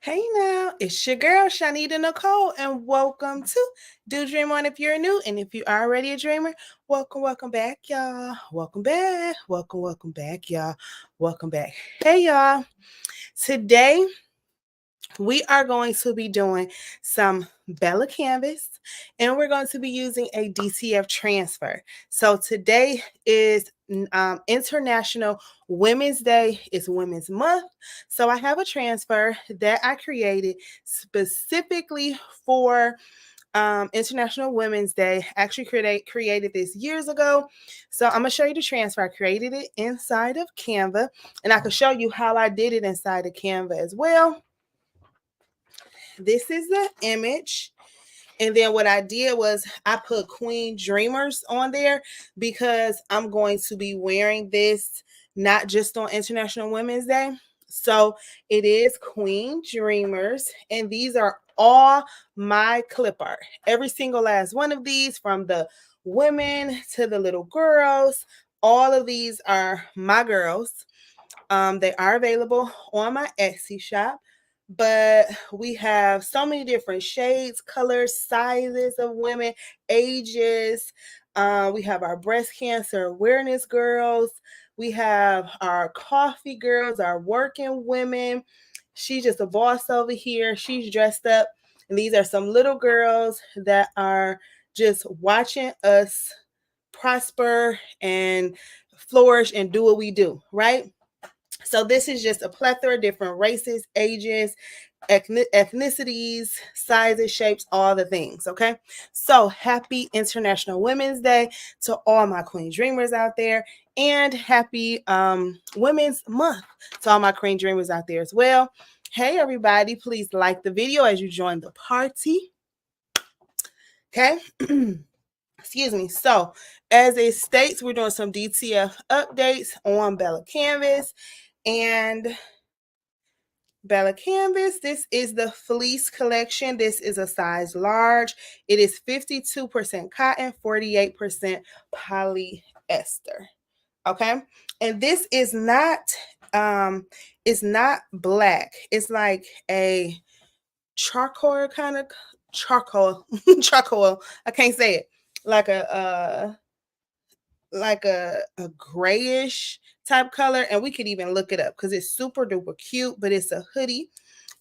Hey now, it's your girl ChonitaNicole, and welcome to Do Dream On if you're new, and if you're already a dreamer, welcome back, y'all. Welcome back, welcome back, y'all. Welcome back. Hey y'all. Today we are going to be doing some Bella Canvas, and we're going to be using a DTF transfer. So today is International Women's Day. It's Women's Month. So I have a transfer that I created specifically for International Women's Day. Actually created this years ago. So I'm going to show you the transfer. I created it inside of Canva, and I can show you how I did it inside of Canva as well. This is the image. And then what I did was I put Queen Dreamers on there because I'm going to be wearing this not just on International Women's Day. So it is Queen Dreamers, and these are all my clip art. Every single last one of these, from the women to the little girls, all of these are my girls. They are available on my Etsy shop. But we have so many different shades, colors, sizes of women, ages. We have our breast cancer awareness girls. We have our coffee girls, our working women. She's just a boss over here. She's dressed up. And these are some little girls that are just watching us prosper and flourish and do what we do, right? So this is just a plethora of different races, ages, ethnicities, sizes, shapes, all the things, okay? So happy International Women's Day to all my Queen Dreamers out there, and happy Women's Month to all my Queen Dreamers out there as well. Hey everybody, please like the video as you join the party, okay? Excuse me. So as it states, we're doing some DTF updates on Bella Canvas. And Bella Canvas, this is the fleece collection. This is a size large. It is 52% cotton, 48% polyester. Okay. And this is not it's not black. It's like a charcoal kind of charcoal. I can't say it. Like a grayish type color, and we could even look it up because it's super duper cute. But it's a hoodie,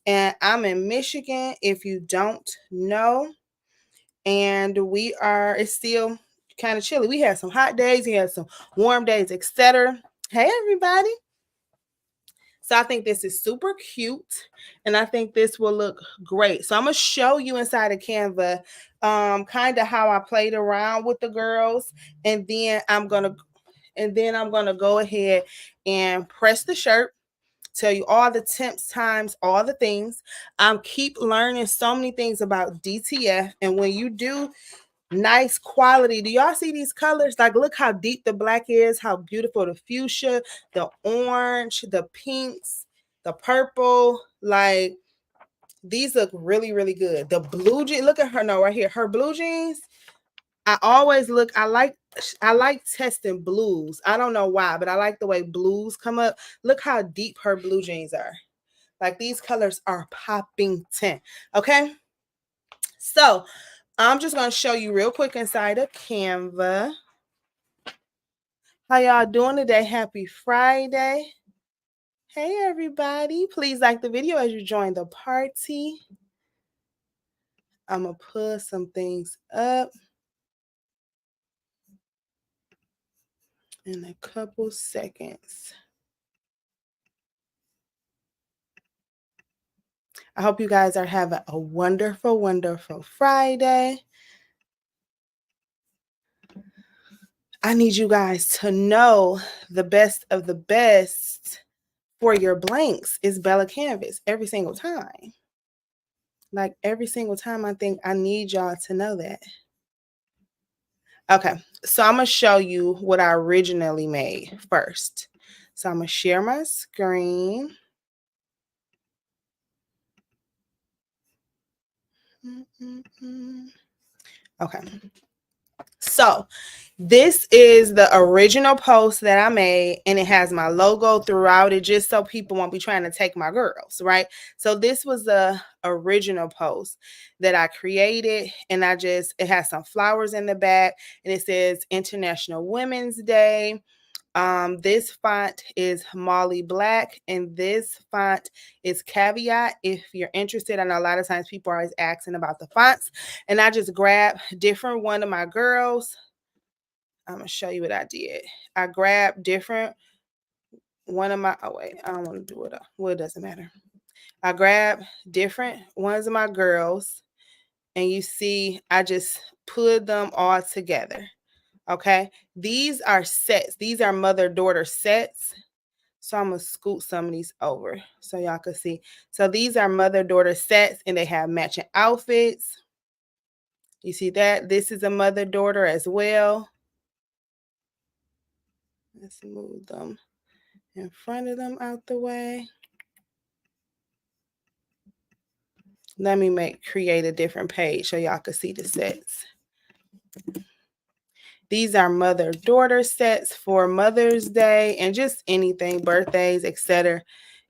and I'm in Michigan if you don't know, and it's still kind of chilly. We had some hot days, we had some warm days, etc. Hey everybody. So I think this is super cute, and I think this will look great. So I'm gonna show you inside of Canva kind of how I played around with the girls, and then I'm gonna go ahead and press the shirt, tell you all the temps, times, all the things. Keep learning so many things about DTF, and when you do nice quality, do y'all see these colors? Like, look how deep the black is, how beautiful the fuchsia, the orange, the pinks, the purple. Like, these look really, really good. The blue jeans, look at her, no, right here, her blue jeans. I like testing blues. I don't know why, but I like the way blues come up. Look how deep her blue jeans are. Like, these colors are popping 10. Okay. So I'm just going to show you real quick inside of Canva. How y'all doing today? Happy Friday. Hey everybody. Please like the video as you join the party. I'm going to put some things up in a couple seconds. I hope you guys are having a wonderful, wonderful Friday. I need you guys to know the best of the best for your blanks is Bella Canvas every single time. Like, every single time, I think I need y'all to know that. Okay, so I'm going to show you what I originally made first. So I'm going to share my screen. Okay. So this is the original post that I made, and it has my logo throughout it just so people won't be trying to take my girls, right? So this was the original post that I created, and it has some flowers in the back, and it says International Women's Day. This font is Molly Black, and this font is Caveat. If you're interested, I know a lot of times people are always asking about the fonts, and I just grabbed different one of my girls. I'm gonna show you what I did. I grabbed different one of my, oh wait, I don't want to do it. Well, it doesn't matter. I grabbed different ones of my girls, and you see, I just put them all together. Okay, these are sets. These are mother-daughter sets. So I'm gonna scoot some of these over so y'all can see. So these are mother-daughter sets, and they have matching outfits. You see that? This is a mother-daughter as well. Let's move them in front of them out the way. Let me create a different page so y'all can see the sets. These are mother-daughter sets for Mother's Day and just anything, birthdays, etc.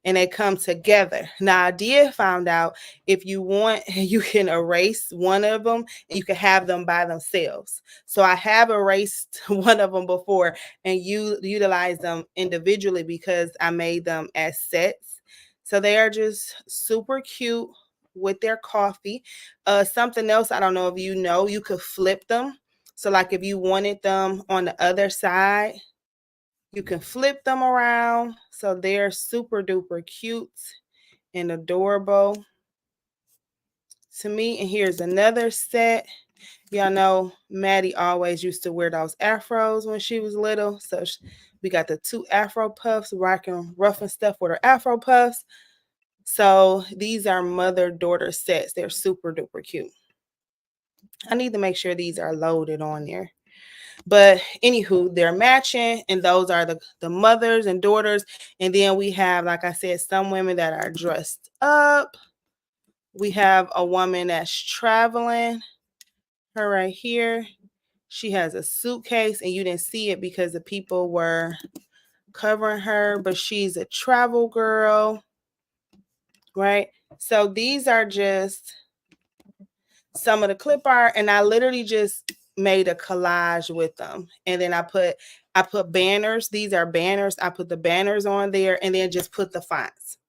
And they come together. Now, I did find out if you want, you can erase one of them and you can have them by themselves. So I have erased one of them before and you utilize them individually because I made them as sets. So they are just super cute with their coffee. Something else, I don't know if you know, you could flip them. So like if you wanted them on the other side, you can flip them around. So they're super duper cute and adorable to me. And here's another set. Y'all know Maddie always used to wear those afros when she was little. So we got the 2 afro puffs, rocking rough and stuff with her afro puffs. So these are mother-daughter sets. They're super duper cute. I need to make sure these are loaded on there. But anywho, they're matching, and those are the mothers and daughters. And then we have, like I said, some women that are dressed up. We have a woman that's traveling, her right here. She has a suitcase, and you didn't see it because the people were covering her, but she's a travel girl, right? So these are just some of the clip art, and I literally just made a collage with them. And then I put banners. These are banners. I put the banners on there and then just put the fonts.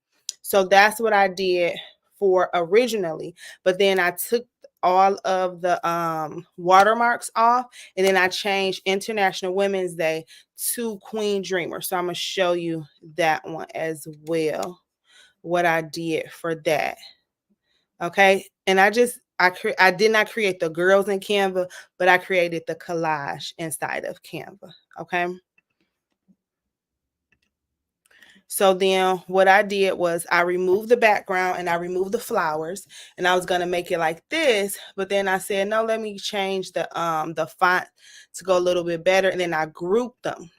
So that's what I did for originally. But then I took all of the watermarks off, and then I changed International Women's Day to Queen Dreamer. So I'm going to show you that one as well, what I did for that. Okay, and I did not create the girls in Canva, but I created the collage inside of Canva. Okay. So then what I did was I removed the background and I removed the flowers, and I was going to make it like this, but then I said, no, let me change the font to go a little bit better. And then I grouped them.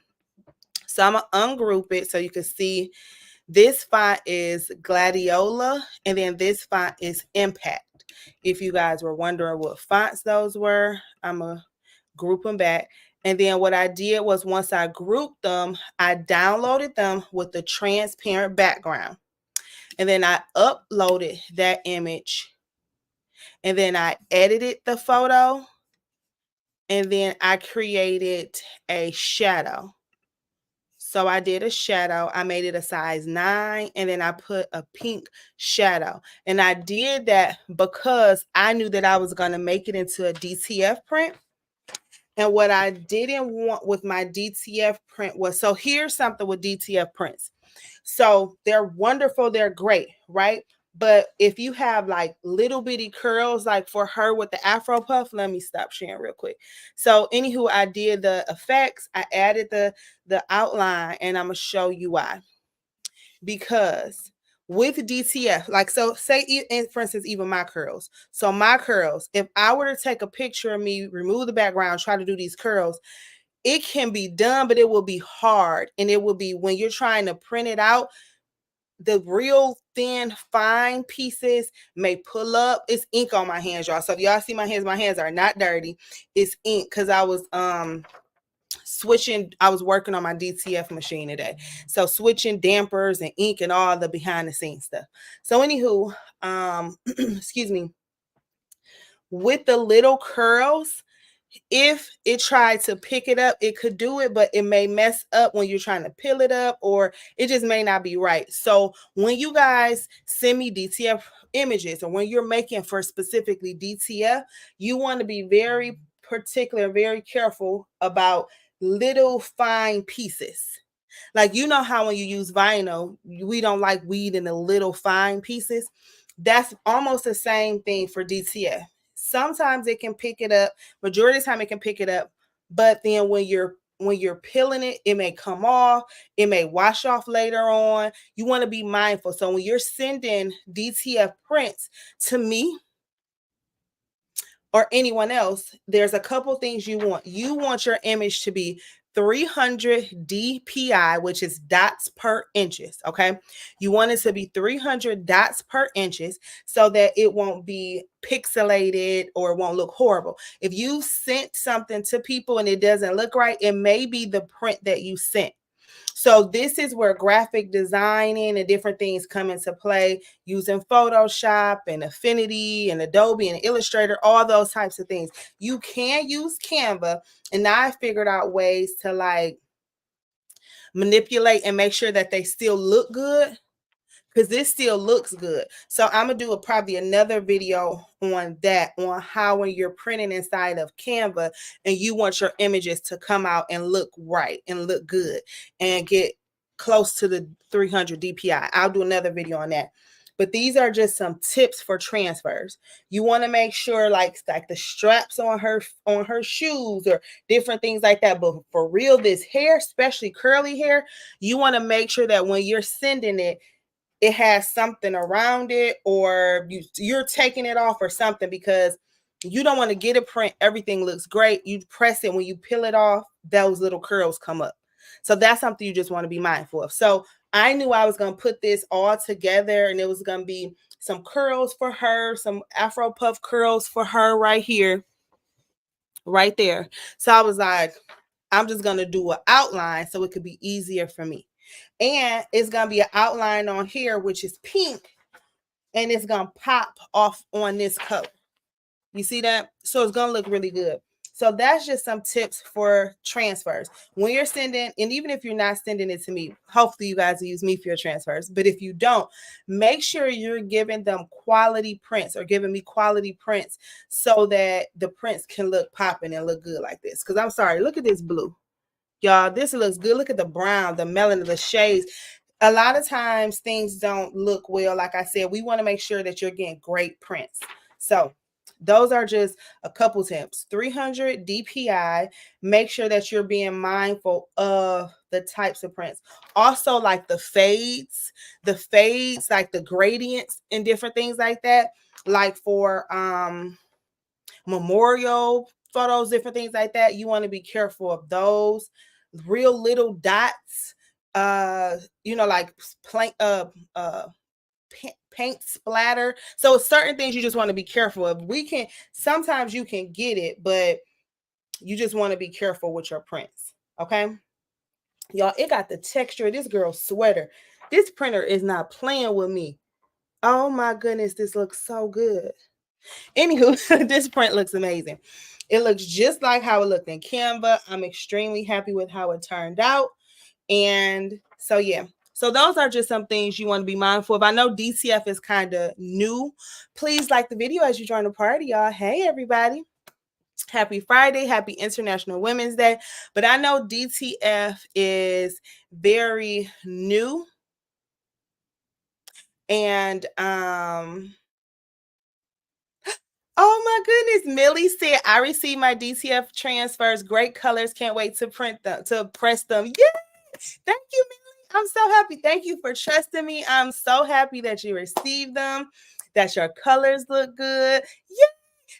So I'm going to ungroup it so you can see this font is Gladiola, and then this font is Impact. If you guys were wondering what fonts those were, I'm going to group them back. And then what I did was once I grouped them, I downloaded them with the transparent background. And then I uploaded that image. And then I edited the photo. And then I created a shadow. So I did a shadow. I made it a size 9, and then I put a pink shadow. And I did that because I knew that I was going to make it into a DTF print. And what I didn't want with my DTF print was, so here's something with DTF prints. So they're wonderful. They're great, right? But if you have like little bitty curls, like for her with the Afro puff, let me stop sharing real quick. So anywho, I did the effects. I added the outline, and I'm going to show you why. Because with DTF, like, so say, for instance, even my curls. So my curls, if I were to take a picture of me, remove the background, try to do these curls, it can be done, but it will be hard. And it will be, when you're trying to print it out, the real thin, fine pieces may pull up. It's ink on my hands, y'all. So if y'all see my hands are not dirty. It's ink because I was switching. I was working on my DTF machine today. So switching dampers and ink and all the behind the scenes stuff. So anywho, excuse me, with the little curls, if it tried to pick it up, it could do it, but it may mess up when you're trying to peel it up, or it just may not be right. So when you guys send me DTF images, or when you're making for specifically DTF, you want to be very particular, very careful about little fine pieces. Like, you know how when you use vinyl, we don't like weed in the little fine pieces. That's almost the same thing for DTF. Sometimes it can pick it up. Majority of the time it can pick it up. But then when you're peeling it, it may come off. It may wash off later on. You want to be mindful. So when you're sending DTF prints to me or anyone else, there's a couple things you want. You want your image to be 300 DPI, which is dots per inches. Okay. You want it to be 300 dots per inches so that it won't be pixelated or it won't look horrible. If you sent something to people and it doesn't look right, it may be the print that you sent. So this is where graphic designing and different things come into play, using Photoshop and Affinity and Adobe and Illustrator, all those types of things. You can use Canva, and now I figured out ways to like manipulate and make sure that they still look good, because this still looks good. So I'm gonna do probably another video on that, on how when you're printing inside of Canva and you want your images to come out and look right and look good and get close to the 300 DPI. I'll do another video on that. But these are just some tips for transfers. You want to make sure like the straps on her shoes or different things like that. But for real, this hair, especially curly hair, you want to make sure that when you're sending it, it has something around it, or you're taking it off or something, because you don't want to get a print. Everything looks great. You press it. When you peel it off, those little curls come up. So that's something you just want to be mindful of. So I knew I was going to put this all together, and it was going to be some curls for her, some Afro puff curls for her right here, right there. So I was like, I'm just going to do an outline so it could be easier for me. And it's going to be an outline on here, which is pink, and it's going to pop off on this color. You see that? So it's going to look really good. So that's just some tips for transfers. When you're sending, and even if you're not sending it to me, hopefully you guys use me for your transfers. But if you don't, make sure you're giving them quality prints, or giving me quality prints, so that the prints can look popping and look good like this. Because I'm sorry, look at this blue. Y'all, this looks good. Look at the brown, the melanin, the shades. A lot of times things don't look well. Like I said, we want to make sure that you're getting great prints. So those are just a couple tips. 300 DPI. Make sure that you're being mindful of the types of prints. Also, like the fades, like the gradients and different things like that. Like for memorial photos, different things like that, you want to be careful of those. Real little dots, like paint splatter. So certain things you just want to be careful of. Sometimes you can get it, but you just want to be careful with your prints. Okay, y'all, it got the texture of this girl's sweater. This printer is not playing with me. Oh my goodness, this looks so good. Anywho, this print looks amazing. It looks just like how it looked in Canva. I'm extremely happy with how it turned out. And so, yeah. So those are just some things you want to be mindful of. I know DTF is kind of new. Please like the video as you join the party, y'all. Hey, everybody. Happy Friday. Happy International Women's Day. But I know DTF is very new. And, oh my goodness. Millie said, I received my DTF transfers. Great colors. Can't wait to print them, to press them. Yes. Thank you, Millie. I'm so happy. Thank you for trusting me. I'm so happy that you received them, that your colors look good. Yeah.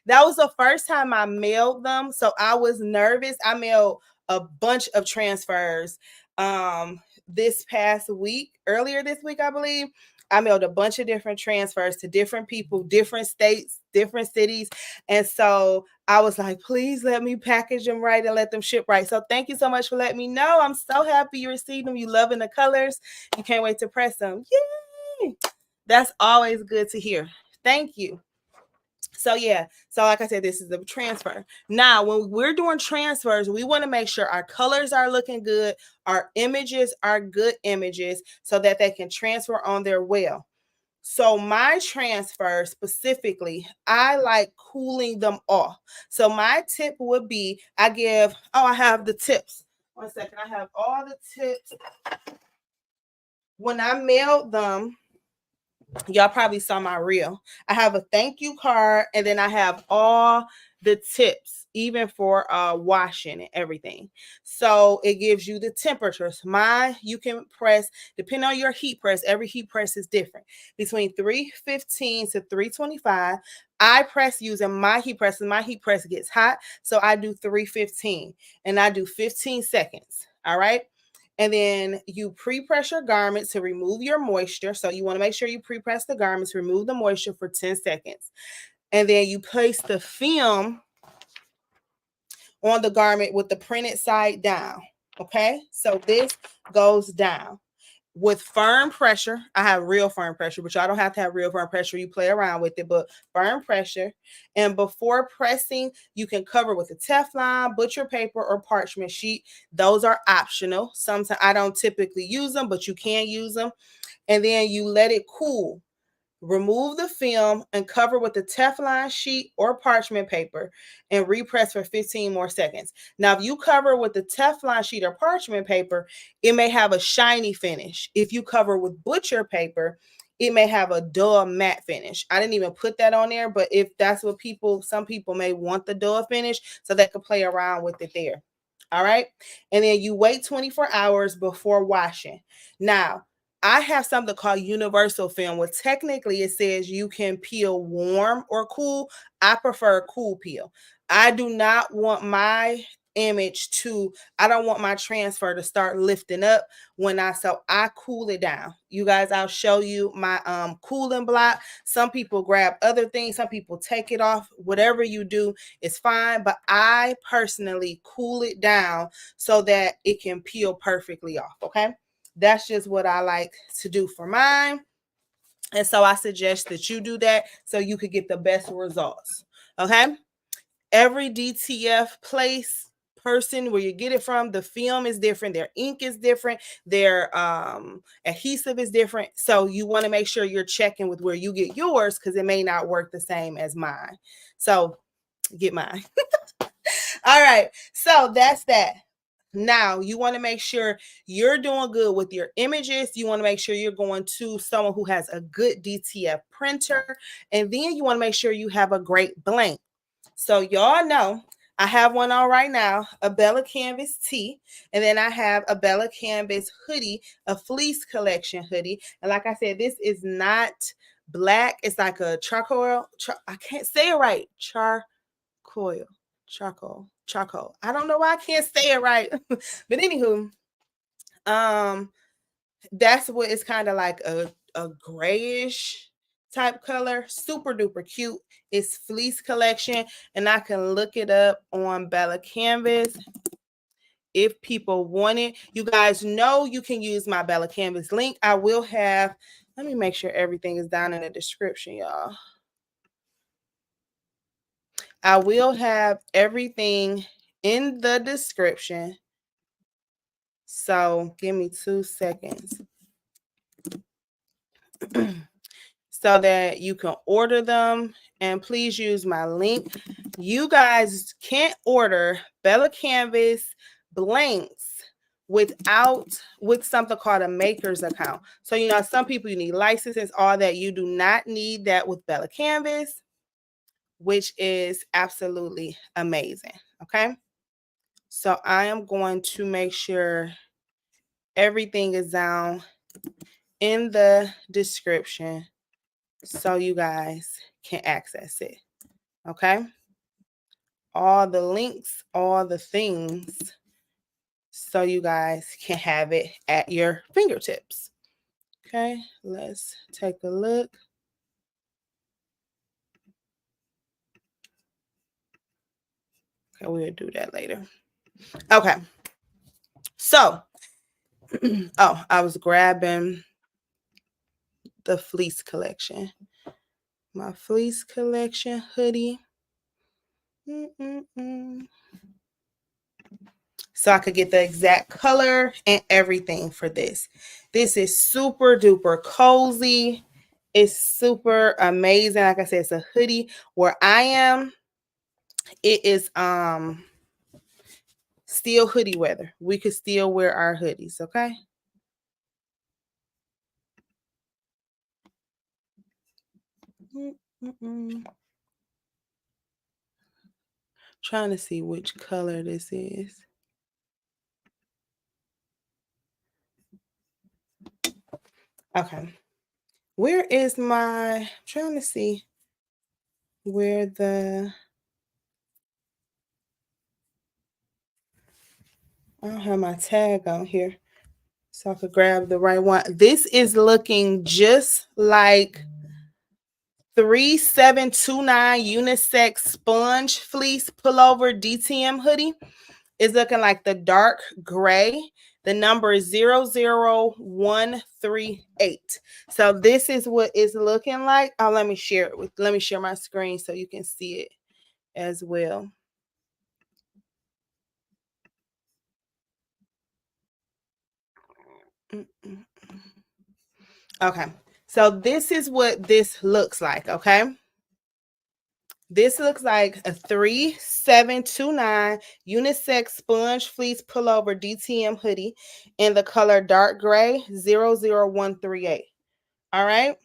That was the first time I mailed them. So I was nervous. I mailed a bunch of transfers this past week, earlier this week, I believe, I mailed a bunch of different transfers to different people, different states, different cities. And so I was like, please let me package them right and let them ship right. So thank you so much for letting me know. I'm so happy you received them. You loving the colors. You can't wait to press them. Yay! That's always good to hear. Thank you. So yeah, so like I said, this is a transfer. Now, when we're doing transfers, we want to make sure our colors are looking good, our images are good images, so that they can transfer on there well. So my transfer specifically, I like cooling them off. So my tip would be, I have the tips. 1 second, I have all the tips. When I mailed them, y'all probably saw my reel. I have a thank you card, and then I have all the tips, even for washing and everything. So it gives you the temperatures. You can press, depending on your heat press, every heat press is different, between 315 to 325. I press using my heat press, and my heat press gets hot, so I do 315, and I do 15 seconds. All right. And then you pre-press your garment to remove your moisture. So you want to make sure you pre-press the garments, remove the moisture for 10 seconds. And then you place the film on the garment with the printed side down. Okay, so this goes down with firm pressure. I have real firm pressure, but y'all don't have to have real firm pressure. You play around with it, but firm pressure. And before pressing, you can cover with a Teflon, butcher paper, or parchment sheet. Those are optional. Sometimes I don't typically use them, but you can use them. And then you let it cool. Remove the film and cover with a Teflon sheet or parchment paper and repress for 15 more seconds. Now, if you cover with the Teflon sheet or parchment paper, it may have a shiny finish. If you cover with butcher paper, it may have a dull matte finish. I didn't even put that on there, but if that's what some people may want the dull finish, so they can play around with it there. All right. And then you wait 24 hours before washing. Now, I have something called universal film, where technically it says you can peel warm or cool. I prefer cool peel. I do not want my I don't want my transfer to start lifting up so I cool it down. You guys, I'll show you my cooling block. Some people grab other things, some people take it off. Whatever you do is fine, but I personally cool it down so that it can peel perfectly off. Okay. That's just what I like to do for mine. And so I suggest that you do that so you could get the best results. Okay. Every DTF person where you get it from, the film is different, their ink is different, their adhesive is different. So you want to make sure you're checking with where you get yours, because it may not work the same as mine. So get mine. All right. So that's that. Now, you want to make sure you're doing good with your images. You want to make sure you're going to someone who has a good DTF printer. And then you want to make sure you have a great blank. So y'all know I have one on right now, a Bella Canvas tee. And then I have a Bella Canvas hoodie, a fleece collection hoodie. And like I said, this is not black. It's like a charcoal. I can't say it right. Charcoal. I don't know why I can't say it right. But anywho, that's what it's kind of like a grayish type color. Super duper cute. It's fleece collection, and I can look it up on Bella Canvas if people want it. You guys know you can use my Bella Canvas link. I will have, let me make sure everything is down in the description, y'all. I will have everything in the description. So give me 2 seconds so that you can order them. And please use my link. You guys can't order Bella Canvas blanks with something called a maker's account. So, you know, some people, you need licenses, all that. You do not need that with Bella Canvas, which is absolutely amazing. Okay. So I am going to make sure everything is down in the description so you guys can access it. Okay. All the links, all the things. so you guys can have it at your fingertips. Okay, let's take a look. Okay, we'll do that later. Okay, so, oh, I was grabbing the fleece collection. My fleece collection hoodie. So I could get the exact color and everything for this. This is super duper cozy. It's super amazing. Like I said, it's a hoodie. Where I am, it is still hoodie weather. We could still wear our hoodies, okay? Trying to see which color this is. Okay. Where is my, I'm trying to see where I don't have my tag on here, so I could grab the right one. This is looking just like 3729 unisex sponge fleece pullover DTM hoodie. It's looking like the dark gray. The number is 00138. So this is what it's looking like. Oh, let me share my screen so you can see it as well. Okay. So this is what this looks like, okay? This looks like a 3729 unisex sponge fleece pullover DTM hoodie in the color dark gray 00138. All right.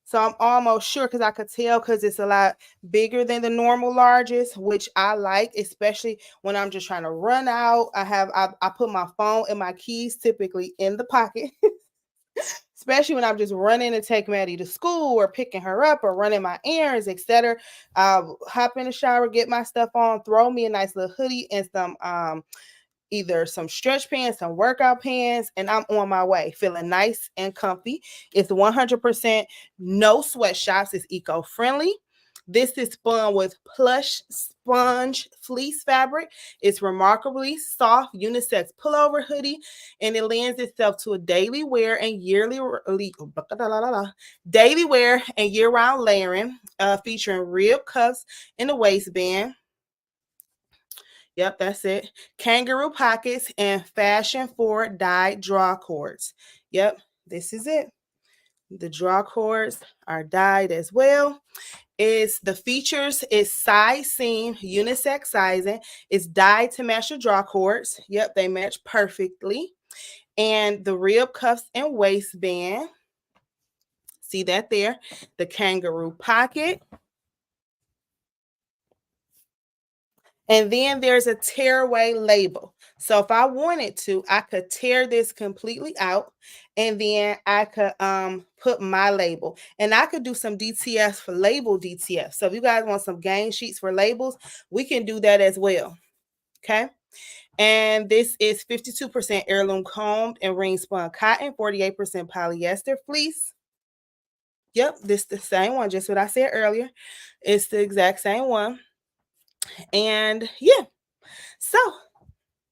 So I'm almost sure because I could tell because it's a lot bigger than the normal largest, which I like, especially when I'm just trying to run out. I put my phone and my keys typically in the pocket. Especially when I'm just running to take Maddie to school or picking her up or running my errands, etc. I'll hop in the shower, get my stuff on, throw me a nice little hoodie and some either some stretch pants, some workout pants, and I'm on my way feeling nice and comfy. It's 100% no sweatshops. It's eco-friendly. This is spun with plush sponge fleece fabric. It's remarkably soft unisex pullover hoodie, and it lends itself to a daily wear and year-round layering, featuring rib cuffs in the waistband. Yep, that's it. Kangaroo pockets and fashion forward dyed draw cords. Yep, this is it. The draw cords are dyed as well. Is the features is side seam unisex sizing. It's dyed to match the draw cords. Yep, they match perfectly. And the rib cuffs and waistband. See that there? The kangaroo pocket. And then there's a tearaway label. So if I wanted to, I could tear this completely out and then I could put my label. And I could do some DTF for label DTF. So if you guys want some game sheets for labels, we can do that as well. Okay. And this is 52% heirloom combed and ring-spun cotton, 48% polyester fleece. Yep, this is the same one, just what I said earlier. It's the exact same one. And yeah, so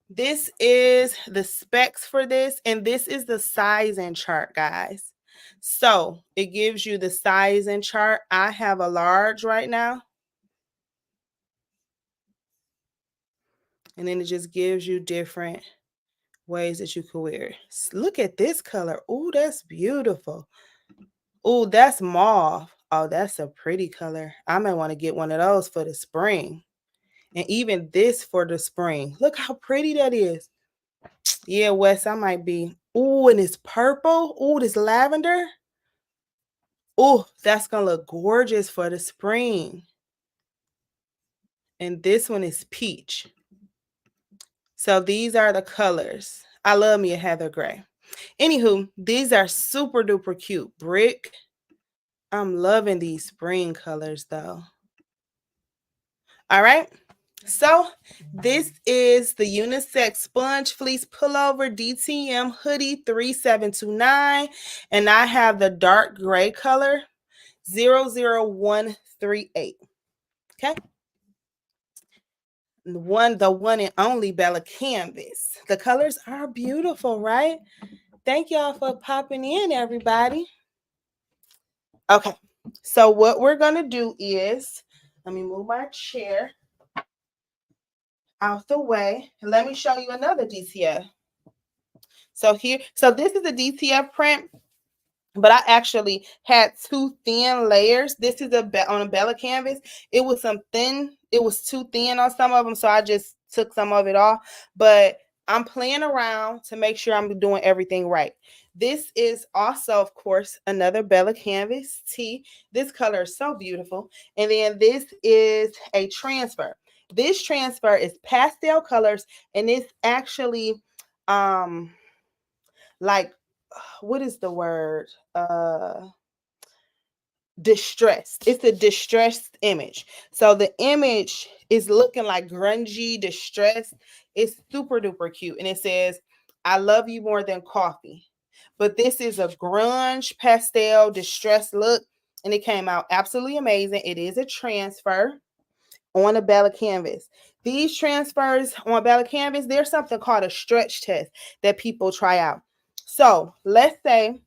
this is the specs for this, and this is the sizing chart, guys. So it gives you the sizing chart. I have a large right now. And then it just gives you different ways that you could wear it. Look at this color. Oh, that's beautiful. Oh, that's mauve. Oh, that's a pretty color. I might want to get one of those for the spring. And even this for the spring. Look how pretty that is. Yeah, Wes, I might be. Oh, and it's purple. Oh, this lavender. Oh, that's going to look gorgeous for the spring. And this one is peach. So these are the colors. I love me a heather gray. Anywho, these are super duper cute. Brick. I'm loving these spring colors though. All right. So this is the unisex sponge fleece pullover DTM hoodie 3729, and I have the dark gray color 00138. Okay. The one and only Bella Canvas. The colors are beautiful, right? Thank y'all for popping in, everybody. Okay, so what we're gonna do is, let me move my chair out the way. Let me show you another DTF. So this is a DTF print, but I actually had two thin layers. This is on a Bella canvas. It was too thin on some of them, so I just took some of it off. But I'm playing around to make sure I'm doing everything right. This is also, of course, another Bella canvas tee. This color is so beautiful. And then this is a transfer. This transfer is pastel colors, and it's actually like, what is the word? Distressed. It's a distressed image. So the image is looking like grungy, distressed. It's super duper cute. And it says, I love you more than coffee. But this is a grunge pastel distressed look. And it came out absolutely amazing. It is a transfer on a Bella canvas. These transfers on Bella canvas, there's something called a stretch test that people try out. So let's say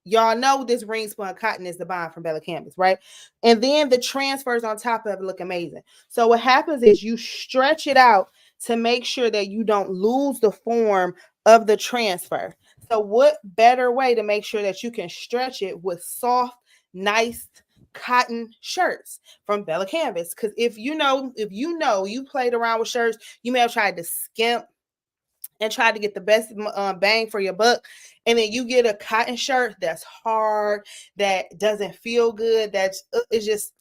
y'all know this ring-spun cotton is the bond from Bella canvas, right? And then the transfers on top of it look amazing. So what happens is you stretch it out to make sure that you don't lose the form of the transfer. So what better way to make sure that you can stretch it with soft, nice cotton shirts from Bella canvas? Because if you know you played around with shirts, you may have tried to skimp and try to get the best bang for your buck, and then you get a cotton shirt that's hard, that doesn't feel good, that's it's just,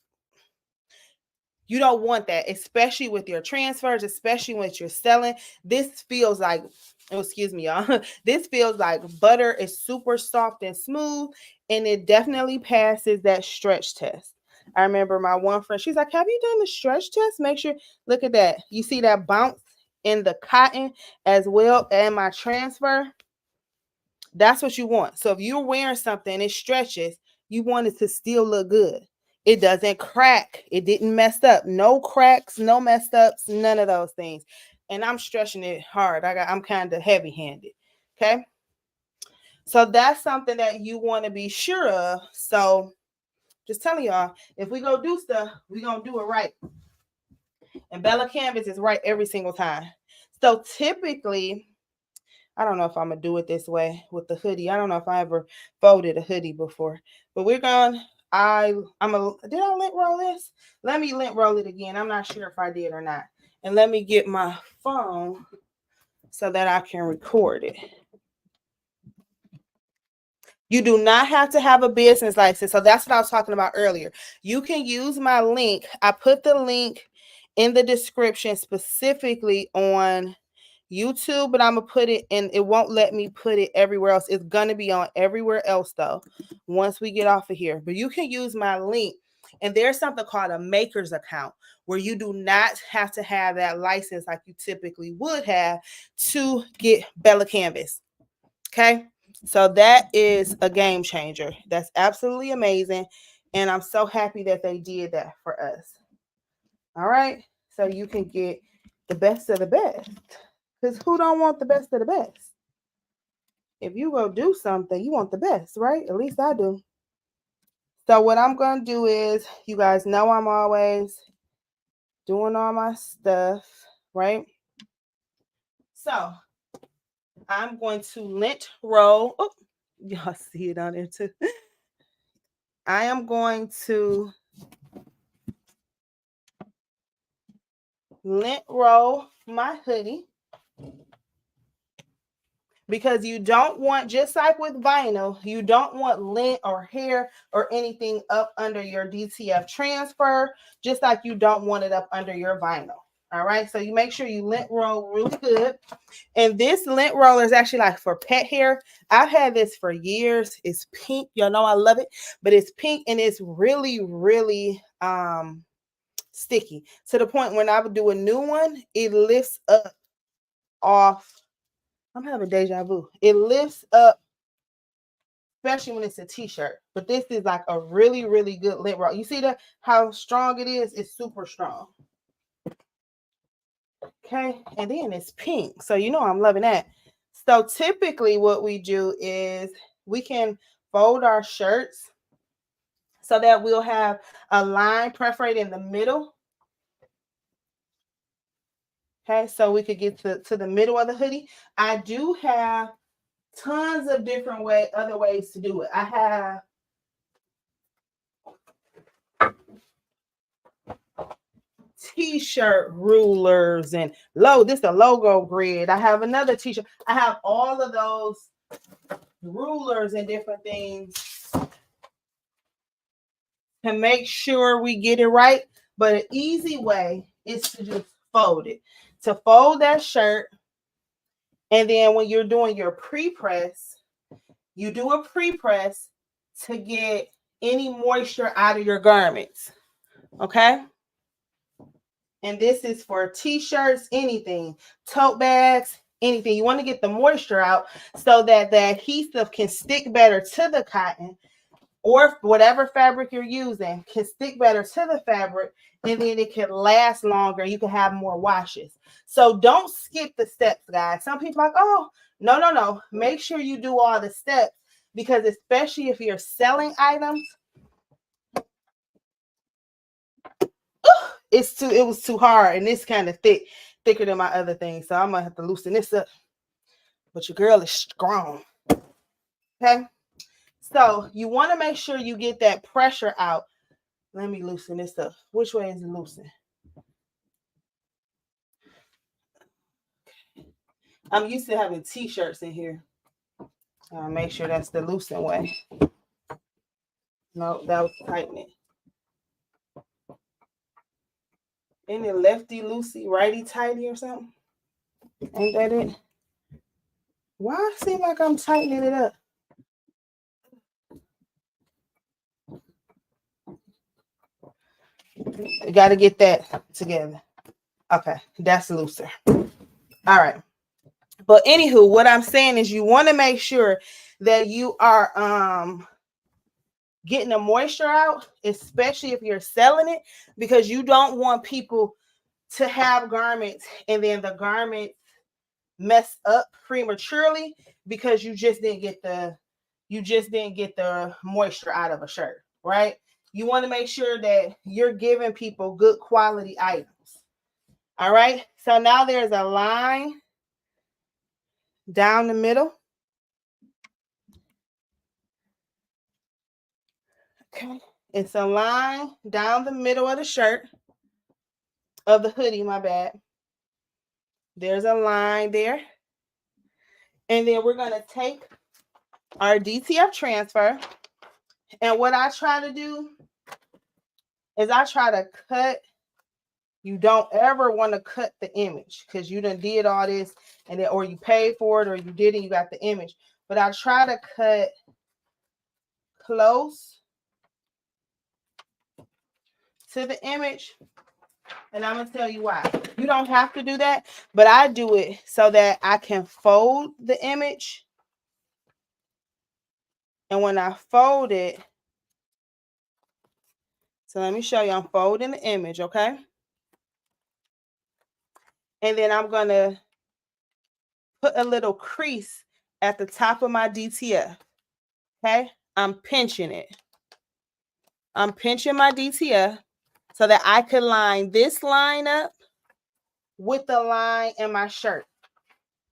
you don't want that, especially with your transfers, especially when you're selling. This feels like, oh, excuse me, y'all. This feels like butter. Is super soft and smooth, and it definitely passes that stretch test. I remember my one friend, she's like, have you done the stretch test? Make sure, look at that. You see that bounce in the cotton as well, and my transfer. That's what you want. So if you're wearing something and it stretches, you want it to still look good. It doesn't crack. It didn't mess up. No cracks, no messed ups, none of those things. And I'm stretching it hard. I'm kind of heavy-handed. Okay. So that's something that you want to be sure of. So just telling y'all, if we go do stuff, we're going to do it right. And Bella Canvas is right every single time. So typically, I don't know if I'm going to do it this way with the hoodie. I don't know if I ever folded a hoodie before. But we're going, did I lint roll this? Let me lint roll it again. I'm not sure if I did or not. And let me get my phone so that I can record it. You do not have to have a business license. So that's what I was talking about earlier. You can use my link. I put the link in the description specifically on YouTube, but I'm going to put it in. It won't let me put it everywhere else. It's going to be on everywhere else, though, once we get off of here. But you can use my link. And there's something called a maker's account where you do not have to have that license like you typically would have to get Bella Canvas. Okay. So that is a game changer. That's absolutely amazing. And I'm so happy that they did that for us. All right. So you can get the best of the best. Because who don't want the best of the best? If you go do something, you want the best, right? At least I do. So what I'm going to do is, you guys know I'm always doing all my stuff, right? So I'm going to lint roll. Oh, y'all see it on there too. I am going to lint roll my hoodie, because you don't want, just like with vinyl, you don't want lint or hair or anything up under your DTF transfer, just like you don't want it up under your vinyl. All right, so you make sure you lint roll really good. And this lint roller is actually like for pet hair. I've had this for years. It's pink. Y'all know I love it, but it's pink and it's really, really sticky to the point when I would do a new one, it lifts up off. I'm having deja vu. It lifts up, especially when it's a t-shirt. But this is like a really, really good lint roll. You see that how strong it is? It's super strong. Okay, and then it's pink, so you know I'm loving that. So typically what we do is we can fold our shirts so that we'll have a line perforated in the middle. Okay, so we could get to the middle of the hoodie. I do have tons of different other ways to do it. I have t-shirt rulers and this is a logo grid. I have another t-shirt. I have all of those rulers and different things to make sure we get it right. But an easy way is to just fold it. To fold that shirt, and then when you're doing your pre-press, you do a pre-press to get any moisture out of your garments. Okay? And this is for t-shirts, anything, tote bags, anything. You want to get the moisture out so that the adhesive can stick better to the cotton, or whatever fabric you're using can stick better to the fabric, and then it can last longer. You can have more washes. So don't skip the steps, guys. Some people are like, oh, no. Make sure you do all the steps, because especially if you're selling items, it was too hard, and it's kind of thicker than my other thing. So I'm gonna have to loosen this up. But your girl is strong. Okay. So you want to make sure you get that pressure out. Let me loosen this up. Which way is it loosen? I'm used to having t-shirts in here. I'll make sure that's the loosen way. No, that was tightening. Isn't it lefty loosey, righty tighty or something? Ain't that it? Why it seem like I'm tightening it up? You got to get that together. Okay, that's looser. All right. But anywho, what I'm saying is you want to make sure that you are getting the moisture out, especially if you're selling it, because you don't want people to have garments and then the garment mess up prematurely because you just didn't get the moisture out of a shirt, right? You want to make sure that you're giving people good quality items. All right. So now there's a line down the middle. Okay. It's a line down the middle of the shirt, of the hoodie, my bad. There's a line there. And then we're going to take our DTF transfer. And what I try to do is I try to cut. You don't ever want to cut the image because you done did all this, and then, or you paid for it, or you didn't, you got the image. But I try to cut close to the image, and I'm going to tell you why. You don't have to do that, but I do it so that I can fold the image. And when I fold it, so let me show you, I'm folding the image, okay? And then I'm going to put a little crease at the top of my DTF, okay? I'm pinching it. I'm pinching my DTF so that I can line this line up with the line in my shirt.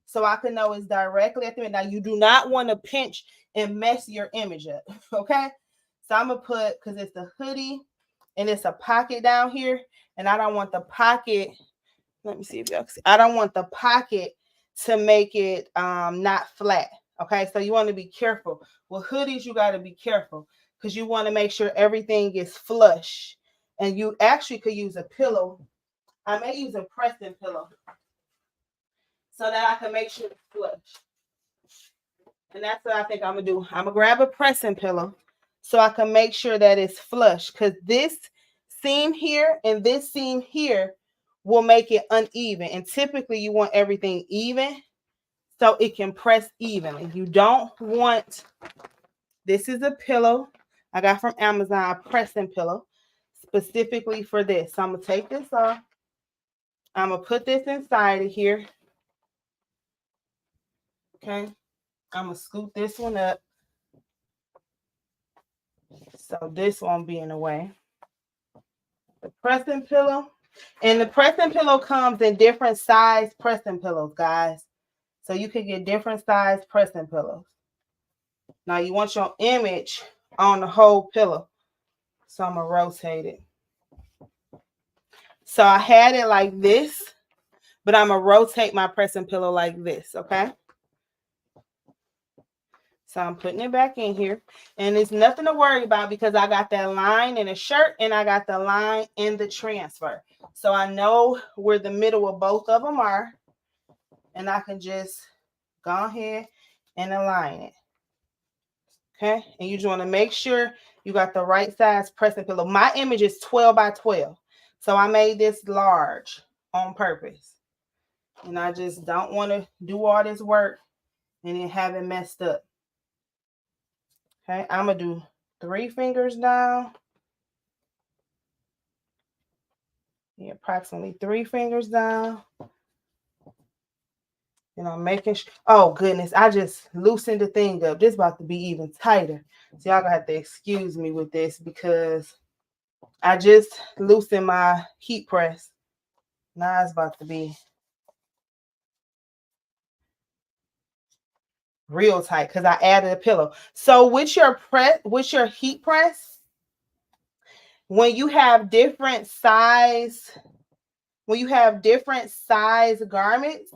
So I can know it's directly at the end. Now, you do not want to pinch and mess your image up, okay? So I'm going to put, because it's the hoodie and it's a pocket down here, and I don't want the pocket, let me see if y'all can see. I don't want the pocket to make it not flat, okay? So you want to be careful. With hoodies, you got to be careful because you want to make sure everything is flush. And you actually could use a pillow. I may use a pressing pillow so that I can make sure it's flush. And that's what I think I'm going to do. I'm going to grab a pressing pillow so I can make sure that it's flush, because this seam here and this seam here will make it uneven. And typically you want everything even so it can press evenly. You don't want, this is a pillow I got from Amazon, a pressing pillow specifically for this. So I'm going to take this off. I'm going to put this inside of here. Okay. I'm going to scoop this one up so this won't be in the way. The pressing pillow. And the pressing pillow comes in different size pressing pillows, guys. So you can get different size pressing pillows. Now you want your image on the whole pillow. So I'm going to rotate it. So I had it like this, but I'm going to rotate my pressing pillow like this, okay? So I'm putting it back in here. And there's nothing to worry about because I got that line in the shirt and I got the line in the transfer. So I know where the middle of both of them are. And I can just go ahead and align it. Okay? And you just want to make sure you got the right size pressing pillow. My image is 12 by 12. So I made this large on purpose. And I just don't want to do all this work and then have it messed up. Okay, I'm going to do 3 fingers down. Yeah, approximately 3 fingers down. And I'm making sure, oh goodness, I just loosened the thing up. This is about to be even tighter. So y'all gonna have to excuse me with this because I just loosened my heat press. Now it's about to be real tight because I added a pillow. So with your heat press, when you have different size garments,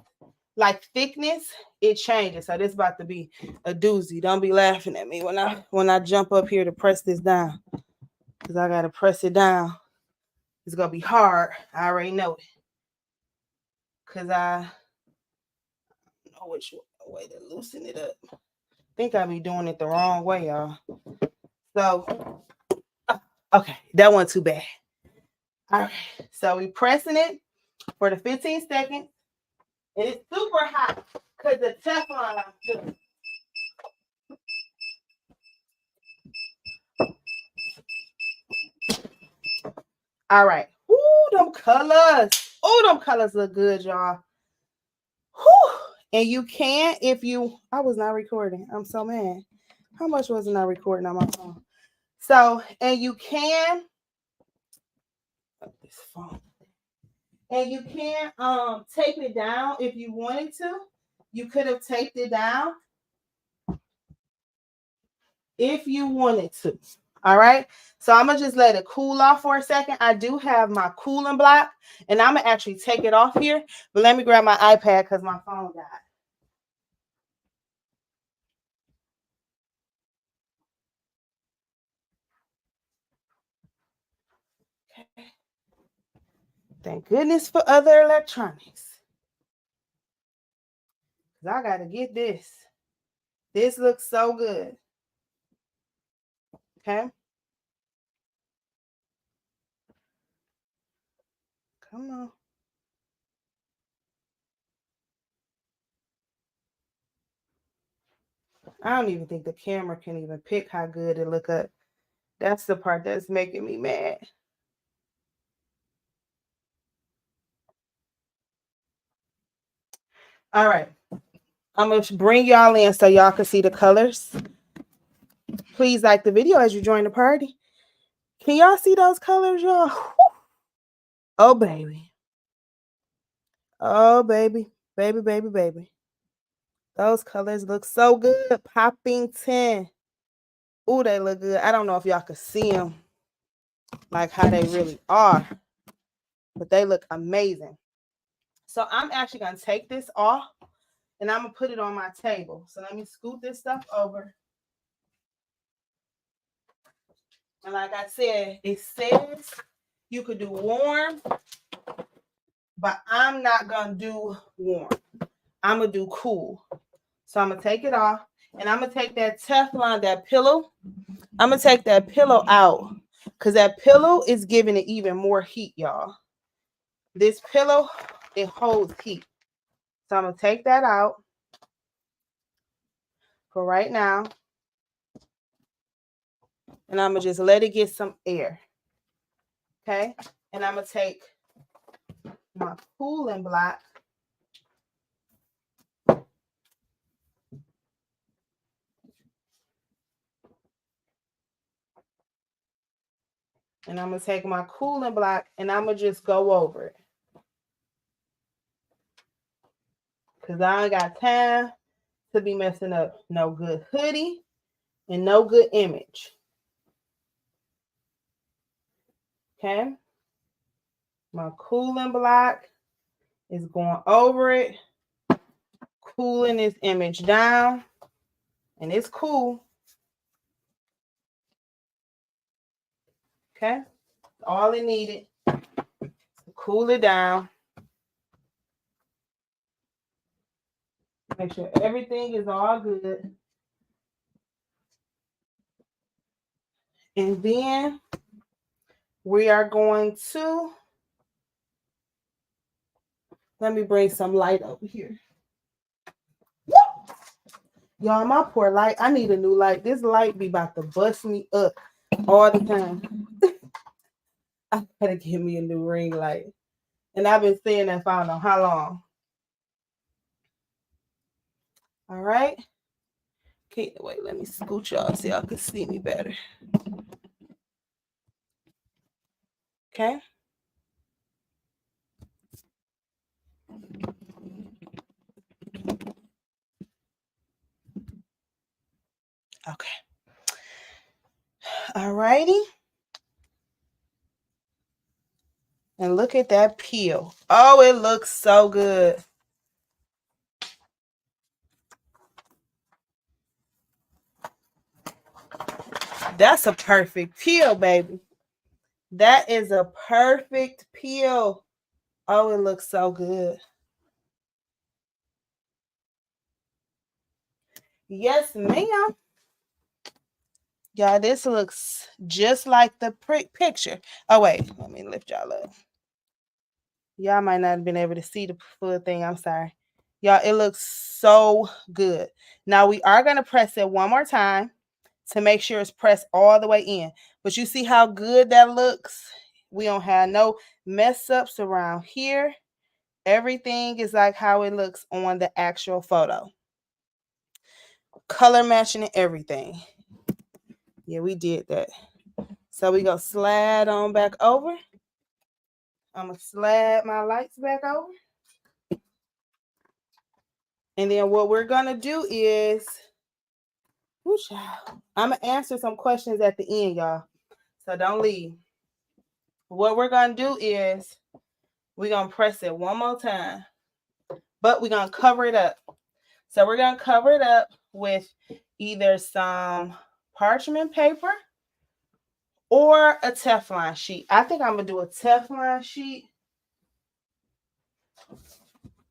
like thickness, it changes. So this is about to be a doozy. Don't be laughing at me when I jump up here to press this down, because I gotta press it down. It's gonna be hard. I already know it, because I know which way to loosen it up. I think I be doing it the wrong way, y'all. So okay, that wasn't too bad. All right, so we pressing it for the 15 seconds. And it's super hot because the Teflon. All right. Ooh, them colors. Oh, them colors look good, y'all. Whew. And you can, I was not recording. I'm so mad. How much wasn't I recording on my phone? So, and you can, this phone. And you can tape it down if you wanted to. You could have taped it down if you wanted to. All right. So I'm going to just let it cool off for a second. I do have my cooling block and I'm going to actually take it off here. But let me grab my iPad because my phone died. Okay. Thank goodness for other electronics. Because I got to get this. This looks so good. Okay. Come on. I don't even think the camera can even pick how good it look up. That's the part that's making me mad. All right. I'm going to bring y'all in so y'all can see the colors. Please like the video as you join the party. Can y'all see those colors, y'all? Oh, baby. Oh, baby. Baby, baby, baby. Those colors look so good. Popping 10. Ooh, they look good. I don't know if y'all can see them like how they really are, but they look amazing. So I'm actually going to take this off and I'm going to put it on my table. So let me scoot this stuff over. And like I said, it says you could do warm, but I'm not going to do warm. I'm going to do cool. So I'm going to take it off and I'm going to take that Teflon, that pillow. I'm going to take that pillow out because that pillow is giving it even more heat, y'all. This pillow, it holds heat. So I'm going to take that out for right now. And I'm going to just let it get some air. Okay? And I'm going to take my cooling block. And I'm going to take my cooling block and I'm going to just go over it. Because I ain't got time to be messing up no good hoodie and no good image. Okay? My cooling block is going over it, cooling this image down. And it's cool. Okay? All it needed to cool it down. Make sure everything is all good. And then we are going to, let me bring some light over here. Y'all, my poor light, I need a new light. This light be about to bust me up all the time. I gotta get me a new ring light. And I've been saying that for I don't know how long. All right. Okay, wait, let me scoot y'all so y'all can see me better. Okay. Okay. All righty. And look at that peel. Oh, it looks so good. That's a perfect peel, baby. That is a perfect peel. Oh, it looks so good. Yes, ma'am. Y'all, this looks just like the picture. Oh, wait. Let me lift y'all up. Y'all might not have been able to see the full thing. I'm sorry. Y'all, it looks so good. Now, we are going to press it one more time to make sure it's pressed all the way in. But you see how good that looks? We don't have no mess ups around here. Everything is like how it looks on the actual photo. Color matching and everything. Yeah, we did that. So we go slide on back over. I'm going to slide my lights back over. And then what we're going to do is, I'm going to answer some questions at the end, y'all. So don't leave. What we're going to do is we're going to press it one more time. But we're going to cover it up. So we're going to cover it up with either some parchment paper or a Teflon sheet. I think I'm going to do a Teflon sheet.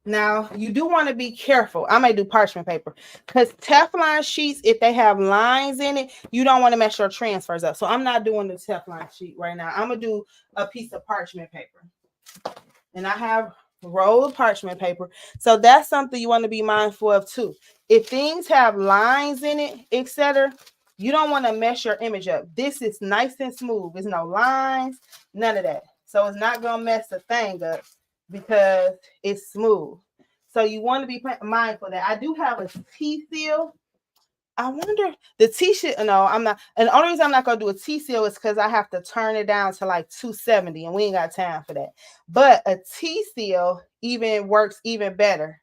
Now, you do want to be careful. I may do parchment paper because Teflon sheets, if they have lines in it, you don't want to mess your transfers up. So I'm not doing the Teflon sheet right now. I'm going to do a piece of parchment paper. And I have roll of parchment paper. So that's something you want to be mindful of too. If things have lines in it, etc., you don't want to mess your image up. This is nice and smooth. There's no lines, none of that. So it's not going to mess the thing up because it's smooth. So you want to be mindful of that. I do have a T-seal. I wonder, the T-shirt, no, I'm not. And the only reason I'm not going to do a T-seal is because I have to turn it down to like 270 and we ain't got time for that. But a T-seal even works even better.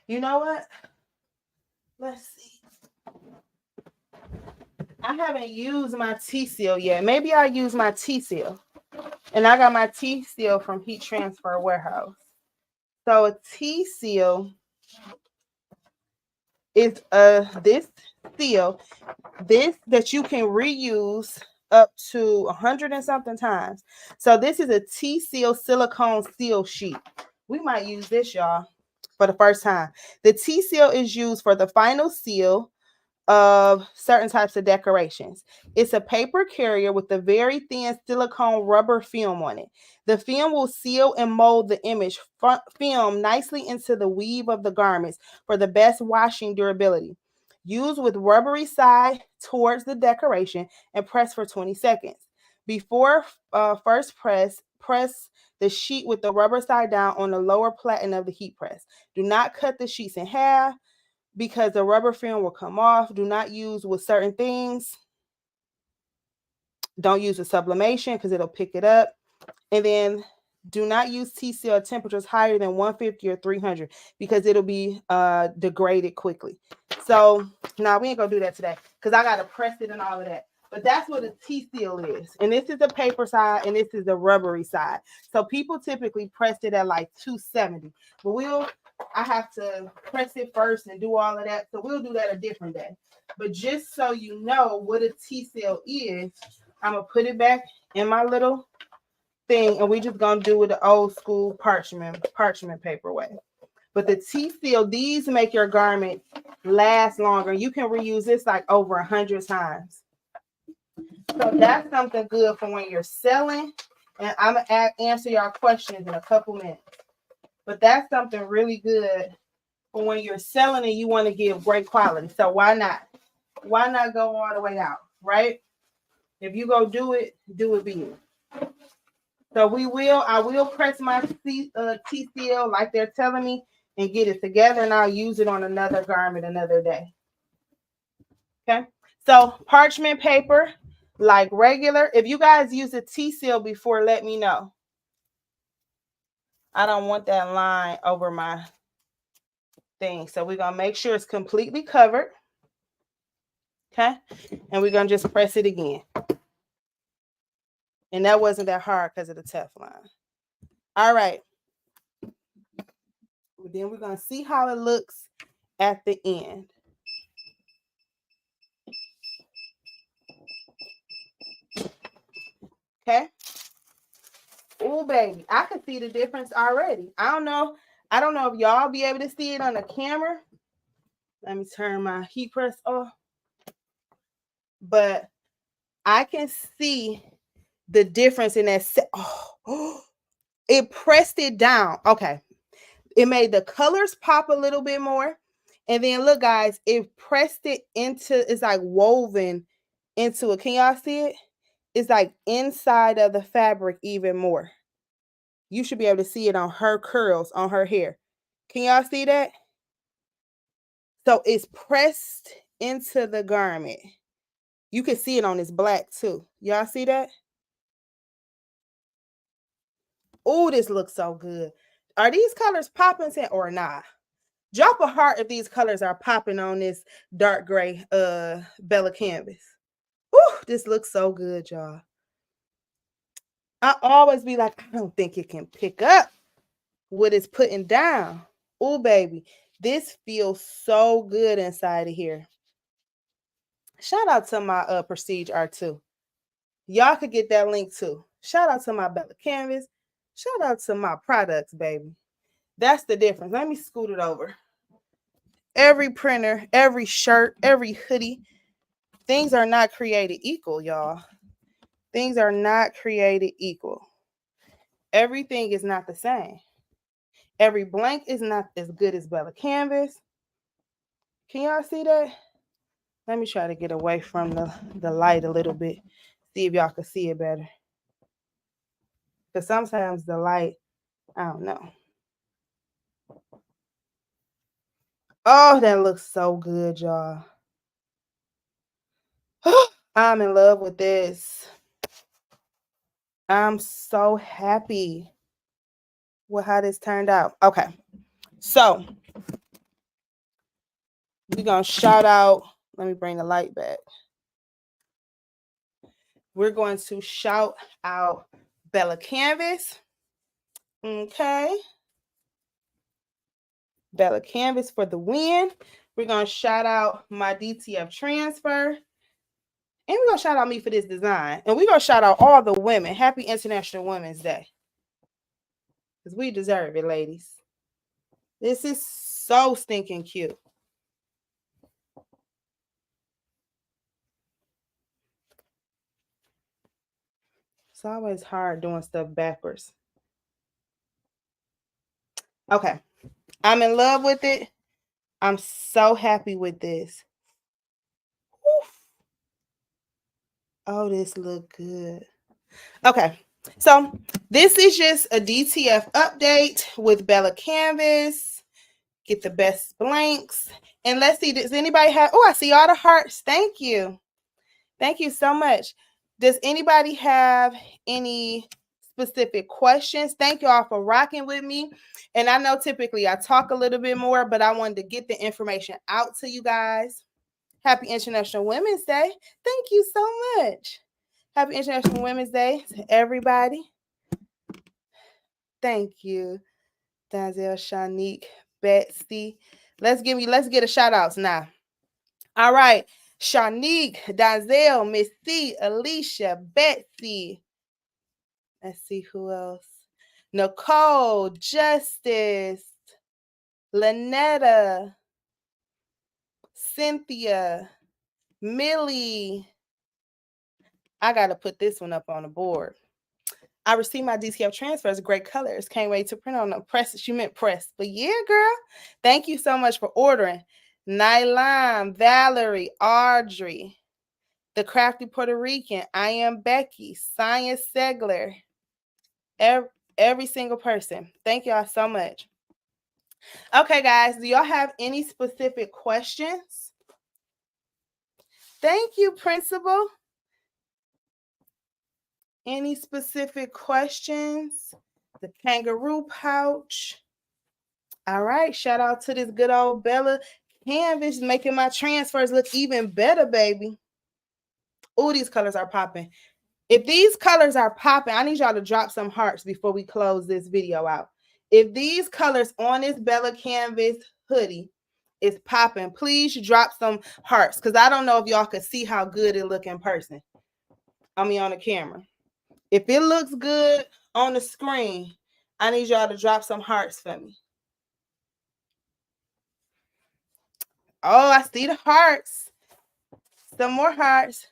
You know what? Let's see. I haven't used my T-seal yet. Maybe I'll use my T-seal. And I got my T-seal from Heat Transfer Warehouse. So a T-seal is this seal, this that you can reuse up to 100 and something times. So this is a T-seal silicone seal sheet. We might use this, y'all, for the first time. The T-seal is used for the final seal of certain types of decorations. It's a paper carrier with a very thin silicone rubber film on it. The film will seal and mold the image film nicely into the weave of the garments for the best washing durability. Use with rubbery side towards the decoration and press for 20 seconds. Before first press the sheet with the rubber side down on the lower platen of the heat press. Do not cut the sheets in half because the rubber film will come off. Do not use with certain things. Don't use with sublimation because it'll pick it up. And then do not use TCL at temperatures higher than 150 or 300 because it'll be degraded quickly. So now we ain't gonna do that today because I gotta press it and all of that. But that's what a T-seal is. And this is the paper side and this is the rubbery side. So people typically press it at like 270. But I have to press it first and do all of that. So we'll do that a different day. But just so you know what a T-seal is, I'm gonna put it back in my little thing and we just gonna do it the old school parchment paper way. But the T-seal, these make your garment last longer. You can reuse this like over 100 times. So that's something good for when you're selling. And I'm going to answer y'all questions in a couple minutes. But that's something really good for when you're selling and you want to give great quality. So why not? Why not go all the way out, right? If you go do it big. So I will press my T-seal like they're telling me and get it together, and I'll use it on another garment another day. Okay. So parchment paper, like regular. If you guys use a T-seal before, let me know. I don't want that line over my thing. So we're going to make sure it's completely covered. Okay. And we're going to just press it again. And that wasn't that hard because of the Teflon. All right. Then we're going to see how it looks at the end. Okay. Oh, baby. I can see the difference already. I don't know if y'all be able to see it on the camera. Let me turn my heat press off. But I can see the difference in that. It pressed it down. Okay. It made the colors pop a little bit more. And then look, guys, it pressed it into, it's like woven into it. Can y'all see it? It's like inside of the fabric even more. You should be able to see it on her curls, on her hair. Can y'all see that? So it's pressed into the garment. You can see it on this black too. Y'all see that? Oh, this looks so good. Are these colors popping or not? Drop a heart if these colors are popping on this dark gray Bella canvas. Whew, this looks so good, y'all. I always be like, I don't think it can pick up what it's putting down. Oh, baby. This feels so good inside of here. Shout out to my Prestige R2. Y'all could get that link too. Shout out to my Bella canvas. Shout out to my products, baby. That's the difference. Let me scoot it over. Every printer, every shirt, every hoodie, things are not created equal, y'all. Things are not created equal. Everything is not the same. Every blank is not as good as Bella canvas. Can y'all see that? Let me try to get away from the light a little bit. See if y'all can see it better. Because sometimes the light, I don't know. Oh, that looks so good, y'all. I'm in love with this. I'm so happy with how this turned out. Okay. So we're going to shout out. Let me bring the light back. We're going to shout out Bella Canvas. Okay. Bella Canvas for the win. We're going to shout out my DTF transfer. And we're going to shout out me for this design. And we're going to shout out all the women. Happy International Women's Day. Because we deserve it, ladies. This is so stinking cute. It's always hard doing stuff backwards. Okay. I'm in love with it. I'm so happy with this. Oof. Oh, this look good. Okay. So this is just a DTF update with Bella Canvas. Get the best blanks. And let's see, does anybody have, oh, I see all the hearts. Thank you. Thank you so much. Does anybody have any specific questions? Thank you all for rocking with me. And I know typically I talk a little bit more, but I wanted to get the information out to you guys. Happy International Women's Day. Thank you so much. Happy International Women's Day to everybody. Thank you, Denzel, Shanique, Betsy. Let's get a shout outs now. All right. Shanique, Denzel, Miss C, Alicia, Betsy. Let's see who else. Nicole, Justice, Lynetta, Cynthia, Millie. I got to put this one up on the board. I received my DTF transfers, great colors. Can't wait to print on them. Press, she meant press. But yeah, girl, thank you so much for ordering. Nylan, Valerie, Audrey, The Crafty Puerto Rican, I Am Becky, Science Segler, every single person. Thank y'all so much. Okay, guys, do y'all have any specific questions? Thank you, Principal. Any specific questions? The kangaroo pouch. All right, shout out to this good old Bella Canvas making my transfers look even better, baby. Oh, these colors are popping. If these colors are popping, I need y'all to drop some hearts before we close this video out. If these colors on this Bella Canvas hoodie is popping, please drop some hearts because I don't know if y'all could see how good it look in person. I mean, on the camera. If it looks good on the screen, I need y'all to drop some hearts for me. Oh, I see the hearts. Some more hearts.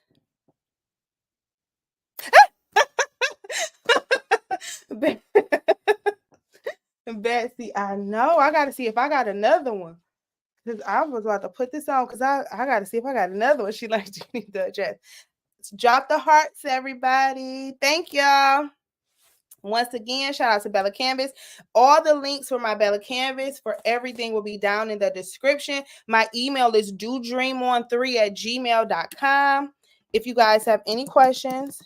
Betsy, I know. I got to see if I got another one. Because I was about to put this on because I got to see if I got another one. She likes to need the address. Drop the hearts, everybody. Thank y'all. Once again, shout out to Bella Canvas. All the links for my Bella Canvas for everything will be down in the description. My email is dodreamon3@gmail.com. If you guys have any questions,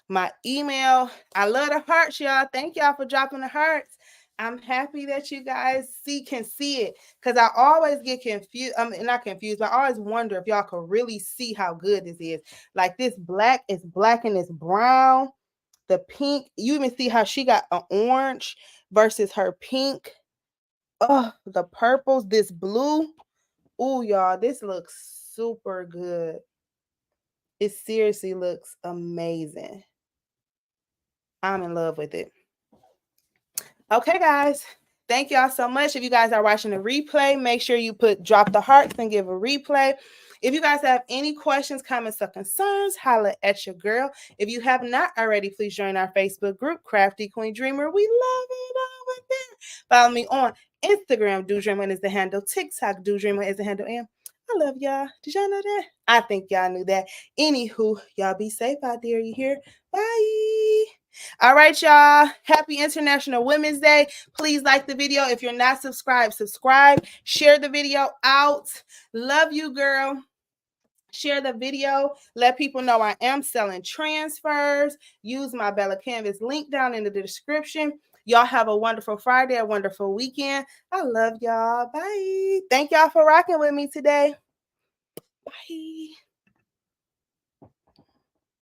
my email. I love the hearts, y'all. Thank y'all for dropping the hearts. I'm happy that you guys can see it because I always get confused. I mean, not confused, but I always wonder if y'all can really see how good this is. Like this black is black and it's brown. The pink, you even see how she got an orange versus her pink. Oh, the purples, this blue. Oh, y'all, this looks super good. It seriously looks amazing. I'm in love with it. Okay, guys. Thank y'all so much. If you guys are watching the replay, make sure you drop the hearts and give a replay. If you guys have any questions, comments, or concerns, holla at your girl. If you have not already, please join our Facebook group, Crafty Queen Dreamer. We love it over there. Follow me on Instagram. Do Dreamer is the handle. TikTok. Do Dreamer is the handle. And I love y'all. Did y'all know that? I think y'all knew that. Anywho, y'all be safe out there. You hear? Bye. All right, y'all. Happy International Women's Day. Please like the video. If you're not subscribed, subscribe. Share the video out. Love you, girl. Share the video. Let people know I am selling transfers. Use my Bella Canvas link down in the description. Y'all have a wonderful Friday, a wonderful weekend. I love y'all. Bye. Thank y'all for rocking with me today.